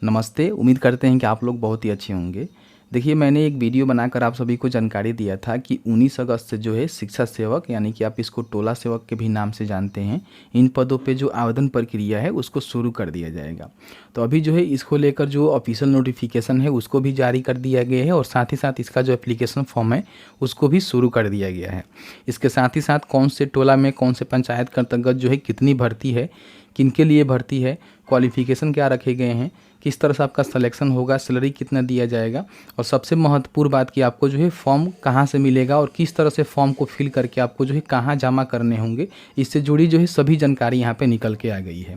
नमस्ते। उम्मीद करते हैं कि आप लोग बहुत ही अच्छे होंगे। देखिए, मैंने एक वीडियो बनाकर आप सभी को जानकारी दिया था कि 19 अगस्त से जो है शिक्षा सेवक यानी कि आप इसको टोला सेवक के भी नाम से जानते हैं, इन पदों पे जो आवेदन प्रक्रिया है उसको शुरू कर दिया जाएगा। तो अभी जो है इसको लेकर जो ऑफिशियल नोटिफिकेशन है उसको भी जारी कर दिया गया है और साथ ही साथ इसका जो एप्लीकेशन फॉर्म है उसको भी शुरू कर दिया गया है। इसके साथ ही साथ कौन से टोला में कौन से पंचायत के अंतर्गत जो है कितनी भर्ती है, किनके लिए भर्ती है, क्वालिफिकेशन क्या रखे गए हैं, किस तरह से आपका सिलेक्शन होगा, सैलरी कितना दिया जाएगा और सबसे महत्वपूर्ण बात कि आपको जो है फॉर्म कहाँ से मिलेगा और किस तरह से फॉर्म को फिल करके आपको जो है कहाँ जमा करने होंगे, इससे जुड़ी जो है सभी जानकारी यहाँ पे निकल के आ गई है।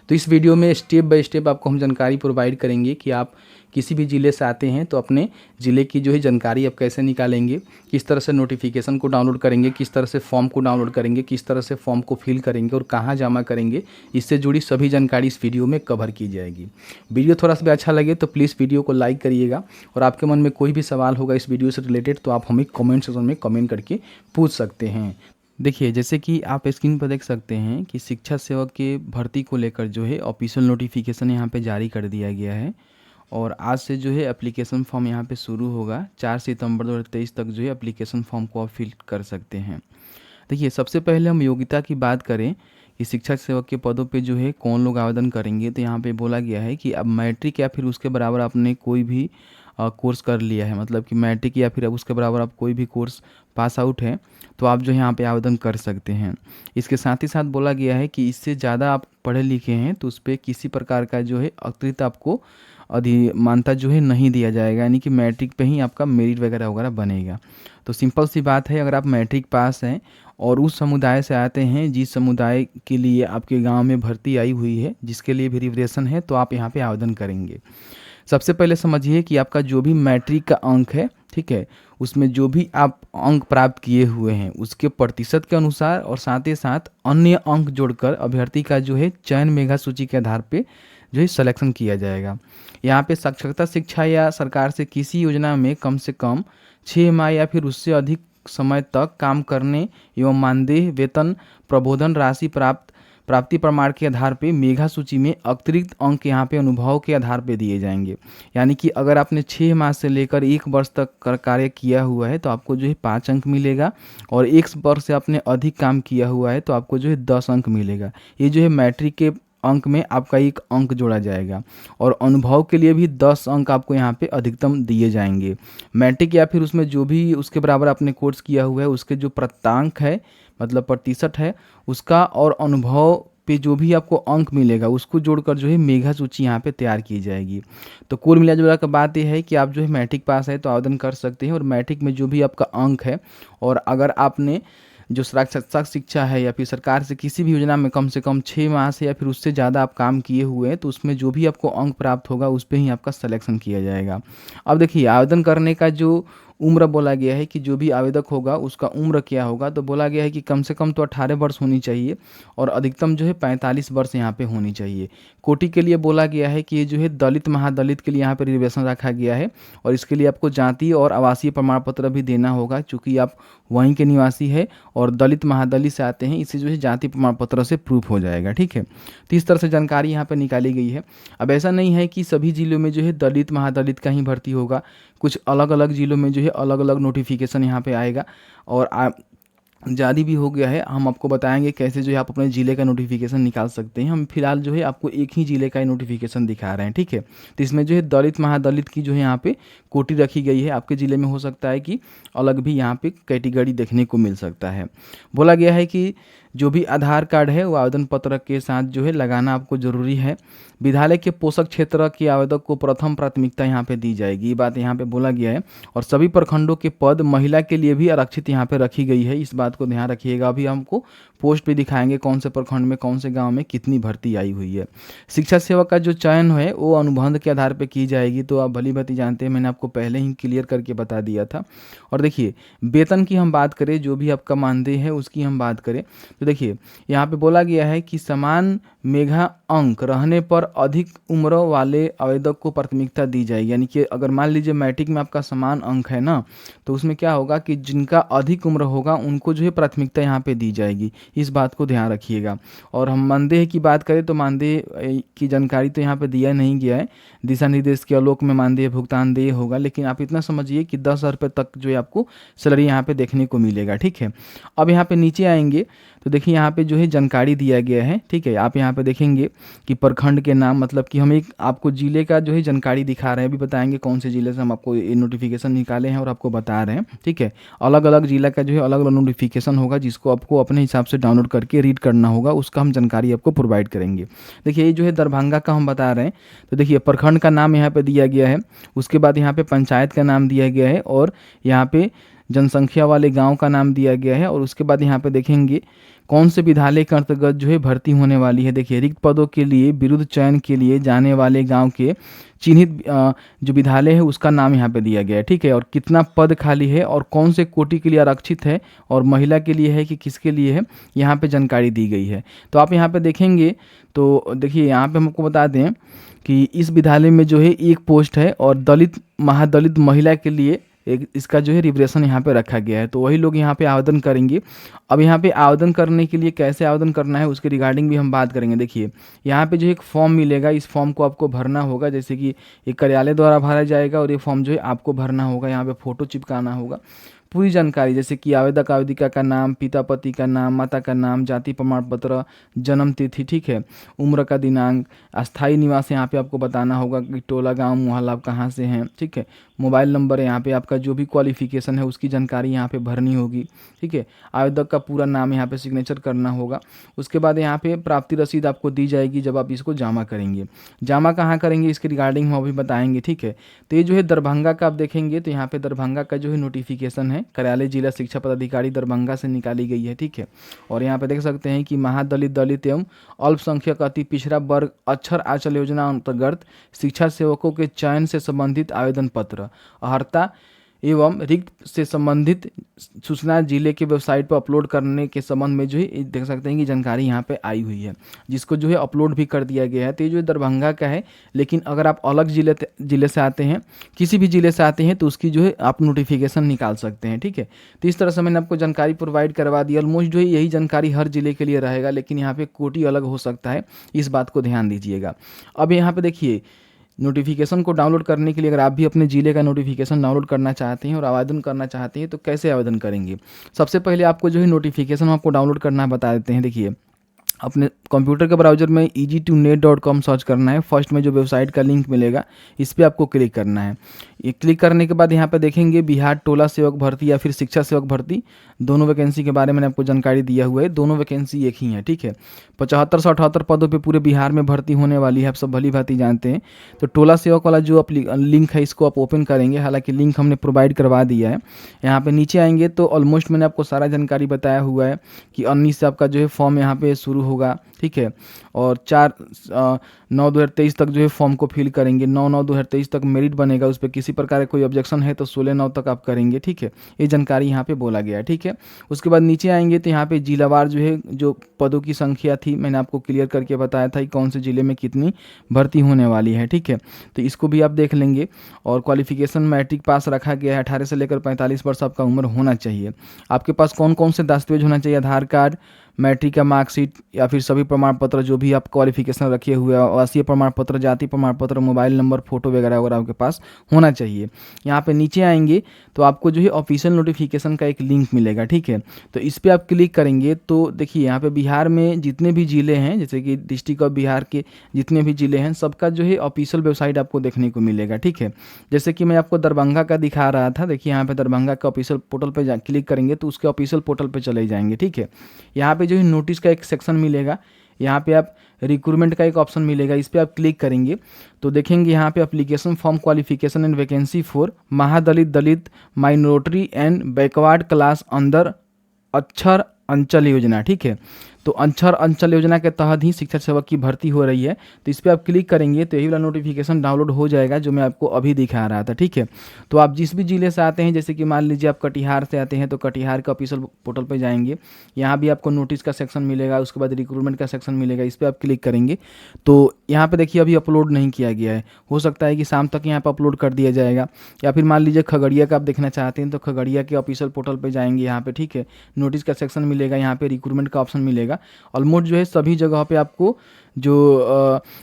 तो इस वीडियो में स्टेप बाय स्टेप आपको हम जानकारी प्रोवाइड करेंगे कि आप किसी भी ज़िले से आते हैं तो अपने ज़िले की जो है जानकारी आप कैसे निकालेंगे, किस तरह से नोटिफिकेशन को डाउनलोड करेंगे, किस तरह से फॉर्म को डाउनलोड करेंगे, किस तरह से फॉर्म को फिल करेंगे और कहाँ जमा करेंगे, इससे जुड़ी सभी जानकारी इस वीडियो में कवर की जाएगी। वीडियो थोड़ा सा भी अच्छा लगे तो प्लीज़ वीडियो को लाइक करिएगा और आपके मन में कोई भी सवाल होगा इस वीडियो से रिलेटेड तो आप हमें कमेंट सेक्शन में कमेंट करके पूछ सकते हैं। देखिए, जैसे कि आप स्क्रीन पर देख सकते हैं कि शिक्षा सेवक के भर्ती को लेकर जो है ऑफिशियल नोटिफिकेशन यहाँ पे जारी कर दिया गया है और आज से जो है एप्लीकेशन फॉर्म यहाँ पे शुरू होगा। 4 सितंबर 2023 तक जो है एप्लीकेशन फॉर्म को आप फिल कर सकते हैं। देखिए, सबसे पहले हम योग्यता की बात करें कि शिक्षक सेवक के पदों पे जो है कौन लोग आवेदन करेंगे, तो यहाँ पे बोला गया है कि अब मैट्रिक या फिर उसके बराबर आपने कोई भी कोर्स कर लिया है, मतलब कि मैट्रिक या फिर अब उसके बराबर आप कोई भी कोर्स पास आउट है तो आप जो है यहाँ पे आवेदन कर सकते हैं। इसके साथ ही साथ बोला गया है कि इससे ज़्यादा आप पढ़े लिखे हैं तो उस पर किसी प्रकार का जो है अतिरिक्त आपको अधिमानता जो है नहीं दिया जाएगा, यानी कि मैट्रिक पे ही आपका मेरिट वगैरह वगैरह बनेगा। तो सिंपल सी बात है, अगर आप मैट्रिक पास हैं और उस समुदाय से आते हैं जिस समुदाय के लिए आपके गांव में भर्ती आई हुई है, जिसके लिए भी रिजर्वेशन है, तो आप यहाँ पे आवेदन करेंगे। सबसे पहले समझिए कि आपका जो भी मैट्रिक का अंक है, ठीक है, उसमें जो भी आप अंक प्राप्त किए हुए हैं उसके प्रतिशत के अनुसार और साथ ही साथ अन्य अंक जोड़कर अभ्यर्थी का जो है चयन मेधा सूची के आधार पे जो है सिलेक्शन किया जाएगा। यहाँ पे साक्षरता शिक्षा या सरकार से किसी योजना में कम से कम 6 माह या फिर उससे अधिक समय तक काम करने एवं मानदेय, वेतन, प्रबोधन राशि प्राप्ति प्रमाण के आधार पे मेधा सूची में अतिरिक्त अंक यहाँ पे अनुभव के आधार पे दिए जाएंगे। यानी कि अगर आपने 6 माह से लेकर 1 वर्ष तक कार्य किया हुआ है तो आपको जो है 5 अंक मिलेगा और 1 वर्ष से आपने अधिक काम किया हुआ है तो आपको जो है 10 अंक मिलेगा। ये जो है मैट्रिक के अंक में आपका 1 अंक जोड़ा जाएगा और अनुभव के लिए भी 10 अंक आपको यहाँ पे अधिकतम दिए जाएंगे। मैट्रिक या फिर उसमें जो भी उसके बराबर आपने कोर्स किया हुआ है उसके जो प्राप्तांक है, मतलब प्रतिशत है उसका, और अनुभव पे जो भी आपको अंक मिलेगा उसको जोड़कर जो है मेधा सूची यहाँ पे तैयार की जाएगी। तो कुल मिला जुला कर बात यह है कि आप जो है मैट्रिक पास है तो आवेदन कर सकते हैं और मैट्रिक में जो भी आपका अंक है और अगर आपने जो साक्षरता शिक्षा है या फिर सरकार से किसी भी योजना में कम से कम 6 माह से या फिर उससे ज़्यादा आप काम किए हुए हैं तो उसमें जो भी आपको अंक प्राप्त होगा उस पर ही आपका सिलेक्शन किया जाएगा। अब देखिए, आवेदन करने का जो उम्र बोला गया है कि जो भी आवेदक होगा उसका उम्र क्या होगा, तो बोला गया है कि कम से कम तो 18 वर्ष होनी चाहिए और अधिकतम जो है 45 वर्ष यहाँ पे होनी चाहिए। कोटि के लिए बोला गया है कि ये जो है दलित महादलित के लिए यहाँ पे रिजर्वेशन रखा गया है और इसके लिए आपको जाति और आवासीय प्रमाण पत्र भी देना होगा, चूँकि आप वहीं के निवासी है और दलित महादलित से आते हैं, इससे जो है जाति प्रमाण पत्र से प्रूफ हो जाएगा। ठीक है, तो इस तरह से जानकारी यहाँ पे निकाली गई है। अब ऐसा नहीं है कि सभी जिलों में जो है दलित महादलित का ही भर्ती होगा, कुछ अलग अलग जिलों में जो है अलग अलग नोटिफिकेशन यहाँ पे आएगा और जारी भी हो गया है। हम आपको बताएंगे कैसे जो है आप अपने ज़िले का नोटिफिकेशन निकाल सकते हैं। हम फिलहाल जो है आपको एक ही ज़िले का नोटिफिकेशन दिखा रहे हैं। ठीक है, तो इसमें जो है दलित महादलित की जो है यहाँ पे कोटि रखी गई है। आपके ज़िले में हो सकता है कि अलग भी यहाँ पे कैटेगरी देखने को मिल सकता है। बोला गया है कि जो भी आधार कार्ड है वो आवेदन पत्र के साथ जो है लगाना आपको ज़रूरी है। विद्यालय के पोषक क्षेत्र के आवेदक को प्रथम प्राथमिकता यहाँ पे दी जाएगी, ये बात यहाँ पे बोला गया है। और सभी प्रखंडों के पद महिला के लिए भी आरक्षित यहाँ पे रखी गई है, इस बात को ध्यान रखिएगा। अभी हमको पोस्ट पे दिखाएंगे कौन से प्रखंड में कौन से गांव में कितनी भर्ती आई हुई है। शिक्षा सेवक का जो चयन है वो अनुबंध के आधार पर की जाएगी, तो आप भली भांति जानते हैं, मैंने आपको पहले ही क्लियर करके बता दिया था। और देखिए, वेतन की हम बात करें, जो भी आपका मानदेय है उसकी हम बात करें, तो देखिए यहाँ पे बोला गया है कि समान मेगा अंक रहने पर अधिक उम्र वाले आवेदक को प्राथमिकता दी जाएगी। यानी कि अगर मान लीजिए मैट्रिक में आपका समान अंक है ना, तो उसमें क्या होगा कि जिनका अधिक उम्र होगा उनको जो है प्राथमिकता यहाँ पे दी जाएगी। इस बात को ध्यान रखिएगा। और हम मानदेय की बात करें तो मानदेय की जानकारी तो यहाँ पे दिया नहीं गया है, दिशा निर्देश के आलोक में मानदेय भुगतान देय होगा, लेकिन आप इतना समझिए कि 10,000 रुपये तक जो है आपको सैलरी यहाँ पे देखने को मिलेगा। ठीक है, अब यहाँ पे नीचे आएंगे तो देखिए यहाँ पे जो है जानकारी दिया गया है। ठीक है, आप यहाँ पे देखेंगे कि प्रखंड के नाम, मतलब कि हम एक आपको जिले का जो है जानकारी दिखा रहे हैं, अभी बताएंगे कौन से जिले से हम आपको ये नोटिफिकेशन निकाले हैं और आपको बता रहे हैं। ठीक है, अलग अलग जिला का जो है अलग अलग नोटिफिकेशन होगा, जिसको आपको अपने हिसाब से डाउनलोड करके रीड करना होगा, उसका हम जानकारी आपको प्रोवाइड करेंगे। देखिए ये जो है दरभंगा का हम बता रहे हैं, तो देखिए प्रखंड का नाम यहाँ पे दिया गया है, उसके बाद यहाँ पे पंचायत का नाम दिया गया है, और यहाँ पे जनसंख्या वाले गांव का नाम दिया गया है, और उसके बाद यहाँ पे देखेंगे कौन से विद्यालय के अंतर्गत जो है भर्ती होने वाली है। देखिए रिक्त पदों के लिए विरुद्ध चयन के लिए जाने वाले गांव के चिन्हित जो विद्यालय है उसका नाम यहाँ पे दिया गया है। ठीक है, और कितना पद खाली है और कौन से कोटि के लिए आरक्षित है और महिला के लिए है कि किसके लिए है, यहाँ पे जानकारी दी गई है। तो आप यहाँ पे देखेंगे तो देखिए यहाँ पे हमको बता दें कि इस विद्यालय में जो है एक पोस्ट है और दलित महादलित महिला के लिए एक इसका जो है रिजर्वेशन यहाँ पे रखा गया है, तो वही लोग यहाँ पे आवेदन करेंगे। अब यहाँ पे आवेदन करने के लिए कैसे आवेदन करना है उसके रिगार्डिंग भी हम बात करेंगे। देखिए यहाँ पे जो एक फॉर्म मिलेगा, इस फॉर्म को आपको भरना होगा, जैसे कि एक कार्यालय द्वारा भरा जाएगा और ये फॉर्म जो है आपको भरना होगा। यहाँ पे फ़ोटो चिपकाना होगा, पूरी जानकारी जैसे कि आवेदक आवेदिका का नाम, पिता पति का नाम, माता का नाम, जाति प्रमाण पत्र, जन्म तिथि, ठीक है, उम्र का दिनांक, अस्थायी निवास यहाँ पे आपको बताना होगा कि टोला गांव मोहल्ला आप कहाँ से हैं। ठीक है, मोबाइल नंबर यहाँ पे आपका जो भी क्वालिफिकेशन है उसकी जानकारी यहाँ पे भरनी होगी। ठीक है, आवेदक का पूरा नाम यहाँ पे सिग्नेचर करना होगा। उसके बाद यहाँ पे प्राप्ति रसीद आपको दी जाएगी जब आप इसको जमा करेंगे। जमा कहाँ करेंगे इसके रिगार्डिंग हम अभी बताएंगे। ठीक है, तो ये जो है दरभंगा का आप देखेंगे तो यहाँ पे दरभंगा का जो है नोटिफिकेशन है, कार्यालय जिला शिक्षा पदाधिकारी दरभंगा से निकाली गई है। ठीक है, और यहाँ पे देख सकते हैं कि महादलित दलित एवं अल्पसंख्यक अति पिछड़ा वर्ग अक्षर आंचल योजना अंतर्गत शिक्षा सेवकों के चयन से संबंधित आवेदन पत्र, अर्हता एवं रिक्त से संबंधित सूचना जिले के वेबसाइट पर अपलोड करने के संबंध में जो है देख सकते हैं कि जानकारी यहाँ पे आई हुई है, जिसको जो है अपलोड भी कर दिया गया है। तो ये जो दरभंगा का है, लेकिन अगर आप अलग जिले से आते हैं, किसी भी जिले से आते हैं, तो उसकी जो है आप नोटिफिकेशन निकाल सकते हैं। ठीक है, तो इस तरह से मैंने आपको जानकारी प्रोवाइड करवा दी। ऑलमोस्ट जो है यही जानकारी हर जिले के लिए रहेगा, लेकिन यहाँ पे कोटि अलग हो सकता है, इस बात को ध्यान दीजिएगा। अब यहाँ पे देखिए नोटिफिकेशन को डाउनलोड करने के लिए अगर आप भी अपने ज़िले का नोटिफिकेशन डाउनलोड करना चाहते हैं और आवेदन करना चाहते हैं तो कैसे आवेदन करेंगे। सबसे पहले आपको जो है नोटिफिकेशन आपको डाउनलोड करना बता देते हैं। देखिए अपने कंप्यूटर के ब्राउज़र में easy2net.com सर्च करना है। फर्स्ट में जो वेबसाइट का लिंक मिलेगा इस पर आपको क्लिक करना है। ये क्लिक करने के बाद यहाँ पे देखेंगे बिहार टोला सेवक भर्ती या फिर शिक्षा सेवक भर्ती, दोनों वैकेंसी के बारे में आपको जानकारी दिया हुआ है। दोनों वैकेंसी एक ही है। ठीक है, 75 से 78 पदों पे पूरे बिहार में भर्ती होने वाली है, आप सब भली भांति जानते हैं। तो टोला सेवक वाला जो लिंक है इसको आप ओपन करेंगे, हालांकि लिंक हमने प्रोवाइड करवा दिया है। यहाँ पे नीचे आएंगे तो ऑलमोस्ट मैंने आपको सारा जानकारी बताया हुआ है कि 19 से आपका जो है फॉर्म यहाँ पे शुरू होगा। ठीक है, और 4/9/2023 तक जो है फॉर्म को फिल करेंगे। 9/9/2023 तक मेरिट बनेगा, उस पर किसी प्रकार का कोई ऑब्जेक्शन है तो 16/9 तक आप करेंगे। ठीक है, ये जानकारी यहाँ पे बोला गया है। ठीक है, उसके बाद नीचे आएंगे तो यहाँ पे जिलावार जो है जो पदों की संख्या थी मैंने आपको क्लियर करके बताया था कि कौन से जिले में कितनी भर्ती होने वाली है। ठीक है, तो इसको भी आप देख लेंगे। और क्वालिफिकेशन मैट्रिक पास रखा गया है, 18 से लेकर 45 वर्ष आपका उम्र होना चाहिए। आपके पास कौन कौन से दस्तावेज होना चाहिए, आधार कार्ड, मैट्रिक का मार्कशीट या फिर सभी प्रमाण पत्र जो भी आप क्वालिफिकेशन रखे हुए हैं, आवासीय प्रमाण पत्र, जाति प्रमाण पत्र, मोबाइल नंबर, फोटो वगैरह वगैरह आपके पास होना चाहिए। यहाँ पे नीचे आएंगे तो आपको जो है ऑफिशियल नोटिफिकेशन का एक लिंक मिलेगा। ठीक है, तो इस पर आप क्लिक करेंगे तो देखिए यहाँ पे बिहार में जितने भी ज़िले हैं, जैसे कि डिस्ट्रिक्ट ऑफ बिहार के जितने भी ज़िले हैं, सबका जो है ऑफिशियल वेबसाइट आपको देखने को मिलेगा। ठीक है, जैसे कि मैं आपको दरभंगा का दिखा रहा था, देखिए यहाँ पे दरभंगा का ऑफिशियल पोर्टल पर क्लिक करेंगे तो उसके ऑफिशियल पोर्टल पर चले जाएंगे। ठीक है, यहाँ पे जो है नोटिस का एक सेक्शन मिलेगा, यहाँ पे आप रिक्रूटमेंट का एक ऑप्शन मिलेगा, इस पर आप क्लिक करेंगे तो देखेंगे यहाँ पे application form qualification and vacancy for Mahadalit Dalit minority and backward class under Akshar Anchal योजना। ठीक है, तो अंचल अंचल योजना के तहत ही शिक्षक सेवक की भर्ती हो रही है। तो इस पर आप क्लिक करेंगे तो यही वाला नोटिफिकेशन डाउनलोड हो जाएगा जो मैं आपको अभी दिखा रहा था, ठीक है। तो आप जिस भी ज़िले से आते हैं, जैसे कि मान लीजिए आप कटिहार से आते हैं तो कटिहार का ऑफिशियल पोर्टल पर जाएंगे, यहाँ भी आपको नोटिस का सेक्शन मिलेगा, उसके बाद रिक्रूटमेंट का सेक्शन मिलेगा, इस पर आप क्लिक करेंगे तो यहाँ पे देखिए अभी अपलोड नहीं किया गया है, हो सकता है कि शाम तक यहाँ पर अपलोड कर दिया जाएगा। या फिर मान लीजिए खगड़िया का आप देखना चाहते हैं तो खगड़िया के ऑफिशियल पोर्टल पे जाएंगे, यहाँ पे ठीक है, नोटिस का सेक्शन मिलेगा, यहाँ पे रिक्रूटमेंट का ऑप्शन मिलेगा। ऑलमोस्ट जो है सभी जगह पे आपको जो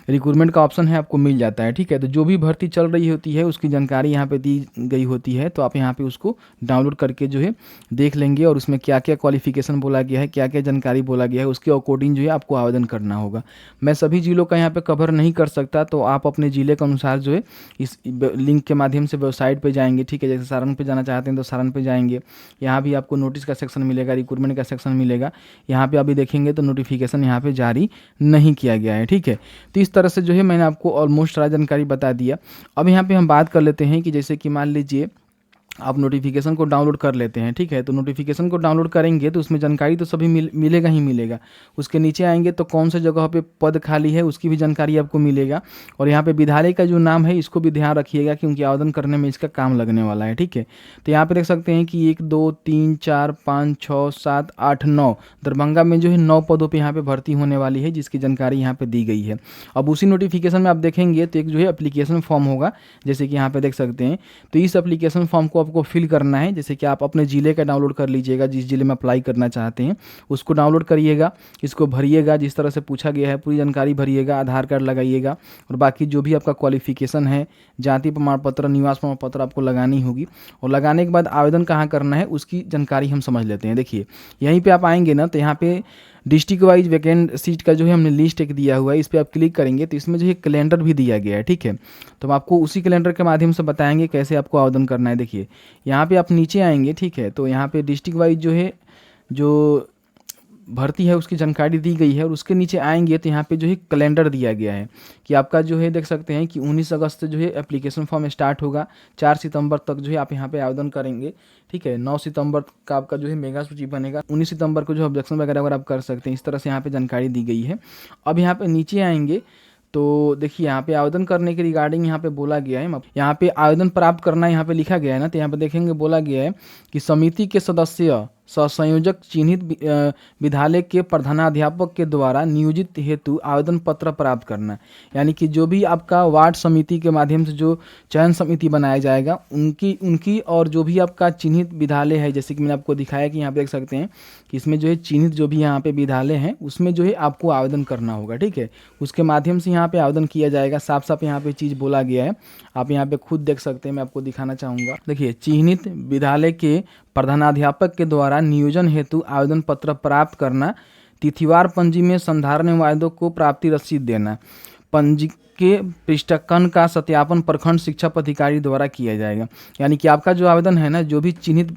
रिक्रूटमेंट का ऑप्शन है आपको मिल जाता है, ठीक है। तो जो भी भर्ती चल रही होती है उसकी जानकारी यहाँ पे दी गई होती है, तो आप यहाँ पे उसको डाउनलोड करके जो है देख लेंगे और उसमें क्या क्या क्वालिफिकेशन बोला गया है, क्या क्या जानकारी बोला गया है, उसके अकॉर्डिंग जो है आपको आवेदन करना होगा। मैं सभी जिलों का यहाँ पे कवर नहीं कर सकता, तो आप अपने ज़िले के अनुसार जो है इस लिंक के माध्यम से वेबसाइट पे जाएंगे, ठीक है। जैसे सारण पे जाना चाहते हैं तो सारण पे जाएंगे, यहाँ भी आपको नोटिस का सेक्शन मिलेगा, रिक्रूटमेंट का सेक्शन मिलेगा, यहाँ पे अभी देखेंगे तो नोटिफिकेशन यहाँ पे जारी नहीं किया गया है, ठीक है। तो इस तरह से जो है मैंने आपको ऑलमोस्ट सारा जानकारी बता दिया। अब यहाँ पे हम बात कर लेते हैं कि जैसे कि मान लीजिए आप नोटिफिकेशन को डाउनलोड कर लेते हैं, ठीक है। तो नोटिफिकेशन को डाउनलोड करेंगे तो उसमें जानकारी तो सभी मिलेगा ही मिलेगा। उसके नीचे आएंगे तो कौन से जगह पे पद खाली है उसकी भी जानकारी आपको मिलेगा। और यहाँ पे विद्यालय का जो नाम है इसको भी ध्यान रखिएगा क्योंकि आवेदन करने में इसका काम लगने वाला है, ठीक है। तो यहाँ पे देख सकते हैं कि 1 2 3 4 5 6 7 8 9 दरभंगा में जो है 9 पदों पर यहाँ पे भर्ती होने वाली है, जिसकी जानकारी यहाँ पे दी गई है। अब उसी नोटिफिकेशन में आप देखेंगे तो एक जो है एप्लीकेशन फॉर्म होगा, जैसे कि यहाँ पे देख सकते हैं। तो इस एप्लीकेशन फॉर्म को आपको फिल करना है, जैसे कि आप अपने ज़िले का डाउनलोड कर लीजिएगा, जिस ज़िले में अप्लाई करना चाहते हैं उसको डाउनलोड करिएगा, इसको भरिएगा जिस तरह से पूछा गया है, पूरी जानकारी भरिएगा, आधार कार्ड लगाइएगा और बाकी जो भी आपका क्वालिफिकेशन है, जाति प्रमाण पत्र, निवास प्रमाण पत्र आपको लगानी होगी। और लगाने के बाद आवेदन कहाँ करना है उसकी जानकारी हम समझ लेते हैं। देखिए यहीं पर आप आएंगे ना तो यहाँ पे डिस्ट्रिक्ट वाइज वैकेंट सीट का जो है हमने लिस्ट एक दिया हुआ है, इस पर आप क्लिक करेंगे तो इसमें जो है कैलेंडर भी दिया गया है, ठीक है। तो हम आपको उसी कैलेंडर के माध्यम से बताएंगे कैसे आपको आवेदन करना है। देखिए यहाँ पे आप नीचे आएंगे, ठीक है, तो यहाँ पे डिस्ट्रिक्ट वाइज जो है जो भर्ती है उसकी जानकारी दी गई है और उसके नीचे आएंगे तो यहाँ पे जो है कैलेंडर दिया गया है कि आपका जो है देख सकते हैं कि 19 अगस्त से जो है एप्लीकेशन फॉर्म स्टार्ट होगा, 4 सितंबर तक जो है आप यहाँ पे आवेदन करेंगे, ठीक है। 9 सितंबर का आपका जो है मेगा सूची बनेगा, 19 सितंबर को जो ऑब्जेक्शन वगैरह अगर आप कर सकते हैं, इस तरह से यहाँ पे जानकारी दी गई है। अब यहाँ पे नीचे आएंगे तो देखिए यहाँ पे आवेदन करने के रिगार्डिंग यहाँ पे बोला गया है, यहाँ पे आवेदन प्राप्त करना यहाँ पे लिखा गया है ना, तो यहाँ पे देखेंगे बोला गया है कि समिति के सदस्य संयोजक चिन्हित विद्यालय के प्रधानाध्यापक के द्वारा नियोजित हेतु आवेदन पत्र प्राप्त करना। यानी कि जो भी आपका वार्ड समिति के माध्यम से जो चयन समिति बनाया जाएगा उनकी और जो भी आपका चिन्हित विद्यालय है, जैसे कि मैंने आपको दिखाया कि यहाँ पे देख सकते हैं कि इसमें जो है चिन्हित जो भी यहाँ पे विद्यालय हैं उसमें जो है आपको आवेदन करना होगा, ठीक है। उसके माध्यम से यहाँ पे आवेदन किया जाएगा, साफ साफ यहाँ पे चीज़ बोला गया है, आप यहाँ पे खुद देख सकते हैं, मैं आपको दिखाना चाहूँगा। देखिए चिन्हित विद्यालय के प्रधानाध्यापक के द्वारा नियोजन हेतु आवेदन पत्र प्राप्त करना, तिथिवार पंजी में संधारण वायदों को प्राप्ति रसीद देना, पंजी के पृष्ठकन का सत्यापन प्रखंड शिक्षा पदाधिकारी द्वारा किया जाएगा। यानी कि आपका जो आवेदन है ना, जो भी चिन्हित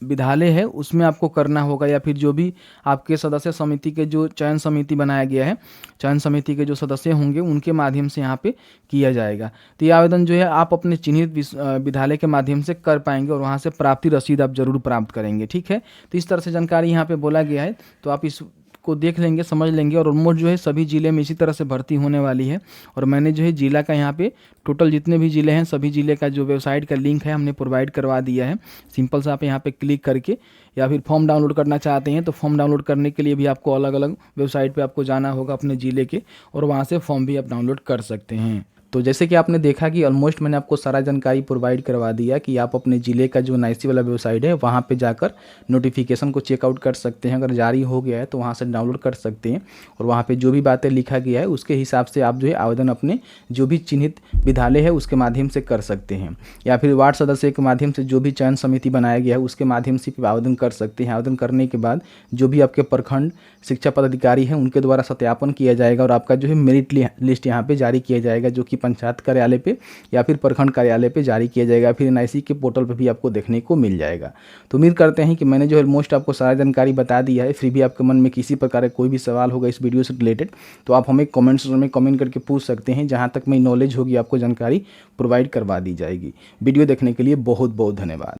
विद्यालय है उसमें आपको करना होगा, या फिर जो भी आपके सदस्य समिति के जो चयन समिति बनाया गया है, चयन समिति के जो सदस्य होंगे उनके माध्यम से यहाँ पे किया जाएगा। तो ये आवेदन जो है आप अपने चिन्हित विद्यालय के माध्यम से कर पाएंगे और वहाँ से प्राप्ति रसीद आप जरूर प्राप्त करेंगे, ठीक है। तो इस तरह से जानकारी यहाँ पे बोला गया है, तो आप इस को देख लेंगे, समझ लेंगे। और ऑलमोस्ट जो है सभी ज़िले में इसी तरह से भर्ती होने वाली है। और मैंने जो है जिला का यहाँ पे टोटल जितने भी ज़िले हैं सभी ज़िले का जो वेबसाइट का लिंक है हमने प्रोवाइड करवा दिया है। सिंपल से आप यहाँ पे क्लिक करके, या फिर फॉर्म डाउनलोड करना चाहते हैं तो फॉर्म डाउनलोड करने के लिए भी आपको अलग अलग वेबसाइट पर आपको जाना होगा अपने ज़िले के, और वहाँ से फॉर्म भी आप डाउनलोड कर सकते हैं। तो जैसे कि आपने देखा कि ऑलमोस्ट मैंने आपको सारा जानकारी प्रोवाइड करवा दिया कि आप अपने ज़िले का जो नाइसी वाला वेबसाइट है वहाँ पे जाकर नोटिफिकेशन को चेकआउट कर सकते हैं। अगर जारी हो गया है तो वहाँ से डाउनलोड कर सकते हैं, और वहाँ पे जो भी बातें लिखा गया है उसके हिसाब से आप जो है आवेदन अपने जो भी चिन्हित विद्यालय है उसके माध्यम से कर सकते हैं, या फिर वार्ड सदस्य के माध्यम से जो भी चयन समिति बनाया गया है उसके माध्यम से आवेदन कर सकते हैं। आवेदन करने के बाद जो भी आपके प्रखंड शिक्षा पदाधिकारी हैं उनके द्वारा सत्यापन किया जाएगा और आपका जो है मेरिट लिस्ट यहाँ पे जारी किया जाएगा, जो कि पंचायत कार्यालय पे या फिर प्रखंड कार्यालय पे जारी किया जाएगा, फिर एनआईसी के पोर्टल पे भी आपको देखने को मिल जाएगा। तो उम्मीद करते हैं कि मैंने जो ऑलमोस्ट आपको सारा जानकारी बता दिया है। फिर भी आपके मन में किसी प्रकार का कोई भी सवाल होगा इस वीडियो से रिलेटेड तो आप हमें कमेंट्स में कमेंट करके पूछ सकते हैं। जहाँ तक मैं नॉलेज होगी आपको जानकारी प्रोवाइड करवा दी जाएगी। वीडियो देखने के लिए बहुत बहुत धन्यवाद।